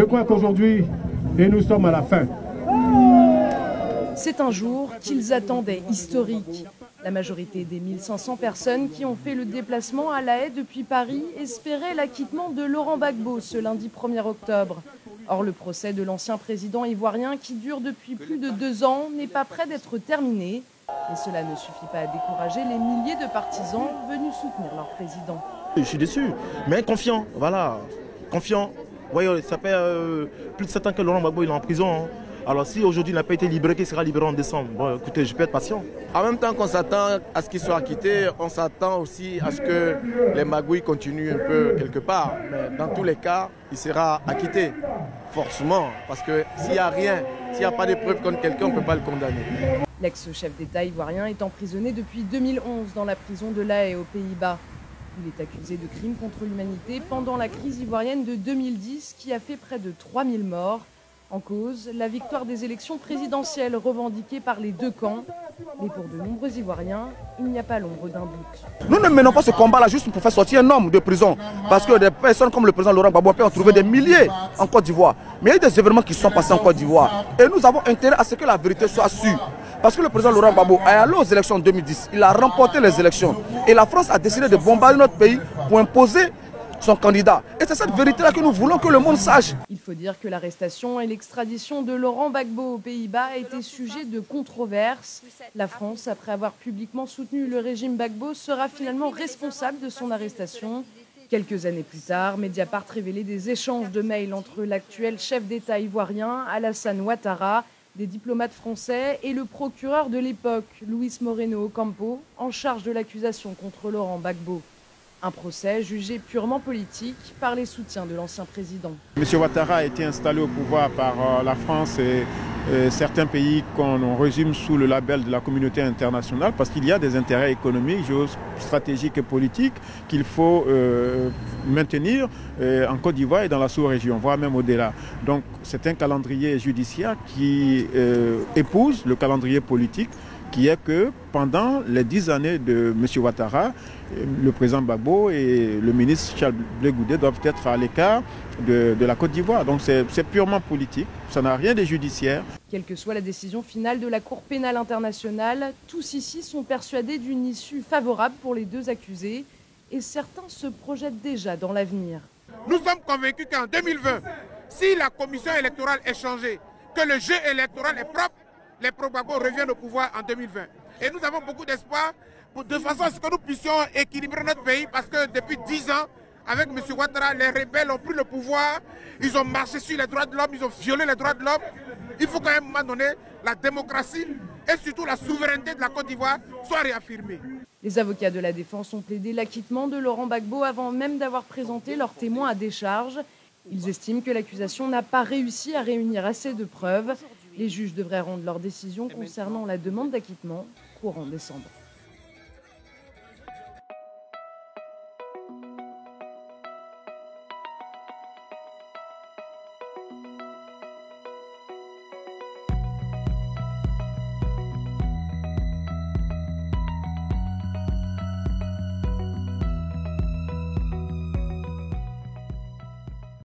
Je crois qu'aujourd'hui, et nous sommes à la fin. C'est un jour qu'ils attendaient historique. La majorité des 1500 personnes qui ont fait le déplacement à La Haye depuis Paris espéraient l'acquittement de Laurent Gbagbo ce lundi 1er octobre. Or, le procès de l'ancien président ivoirien qui dure depuis plus de 2 ans n'est pas près d'être terminé. Et cela ne suffit pas à décourager les milliers de partisans venus soutenir leur président. Je suis déçu, mais confiant, voilà, confiant. Vous voyez, ça fait plus de 7 ans que Laurent Gbagbo il est en prison. Hein. Alors si aujourd'hui il n'a pas été libéré, qu'il sera libéré en décembre. Bon, écoutez, je peux être patient. En même temps qu'on s'attend à ce qu'il soit acquitté, on s'attend aussi à ce que les magouilles continuent un peu quelque part. Mais dans tous les cas, il sera acquitté, forcément. Parce que s'il n'y a rien, s'il n'y a pas de preuves contre quelqu'un, on ne peut pas le condamner. L'ex-chef d'État ivoirien est emprisonné depuis 2011 dans la prison de La Haye aux Pays-Bas. Il est accusé de crimes contre l'humanité pendant la crise ivoirienne de 2010 qui a fait près de 3000 morts. En cause, la victoire des élections présidentielles revendiquées par les deux camps. Mais pour de nombreux Ivoiriens, il n'y a pas l'ombre d'un doute. Nous ne menons pas ce combat-là juste pour faire sortir un homme de prison. Parce que des personnes comme le président Laurent Gbagbo ont trouvé des milliers en Côte d'Ivoire. Mais il y a des événements qui sont passés en Côte d'Ivoire. Et nous avons intérêt à ce que la vérité soit sûre. Parce que le président Laurent Gbagbo est allé aux élections en 2010. Il a remporté les élections. Et la France a décidé de bombarder notre pays pour imposer son candidat. Et c'est cette vérité-là que nous voulons que le monde sache. Il faut dire que l'arrestation et l'extradition de Laurent Gbagbo aux Pays-Bas a été sujet de controverses. La France, après avoir publiquement soutenu le régime Gbagbo, sera finalement responsable de son arrestation. Quelques années plus tard, Mediapart révélait des échanges de mails entre l'actuel chef d'État ivoirien, Alassane Ouattara, des diplomates français et le procureur de l'époque, Luis Moreno Ocampo, en charge de l'accusation contre Laurent Gbagbo. Un procès jugé purement politique par les soutiens de l'ancien président. M. Ouattara a été installé au pouvoir par la France et certains pays qu'on résume sous le label de la communauté internationale parce qu'il y a des intérêts économiques, géostratégiques et politiques qu'il faut maintenir en Côte d'Ivoire et dans la sous-région, voire même au-delà. Donc c'est un calendrier judiciaire qui épouse le calendrier politique, qui est que pendant les 10 années de M. Ouattara, le président Gbagbo et le ministre Charles Blé Goudé doivent être à l'écart de la Côte d'Ivoire. Donc c'est purement politique, ça n'a rien de judiciaire. Quelle que soit la décision finale de la Cour pénale internationale, tous ici sont persuadés d'une issue favorable pour les deux accusés et certains se projettent déjà dans l'avenir. Nous sommes convaincus qu'en 2020, si la commission électorale est changée, que le jeu électoral est propre, les pro-Gbagbo reviennent au pouvoir en 2020. Et nous avons beaucoup d'espoir de façon à ce que nous puissions équilibrer notre pays parce que depuis 10 ans, avec M. Ouattara, les rebelles ont pris le pouvoir, ils ont marché sur les droits de l'homme, ils ont violé les droits de l'homme. Il faut qu'à un moment donné, la démocratie et surtout la souveraineté de la Côte d'Ivoire soient réaffirmées. Les avocats de la défense ont plaidé l'acquittement de Laurent Gbagbo avant même d'avoir présenté leurs témoins à décharge. Ils estiment que l'accusation n'a pas réussi à réunir assez de preuves. Les juges devraient rendre leur décision concernant la demande d'acquittement, courant décembre.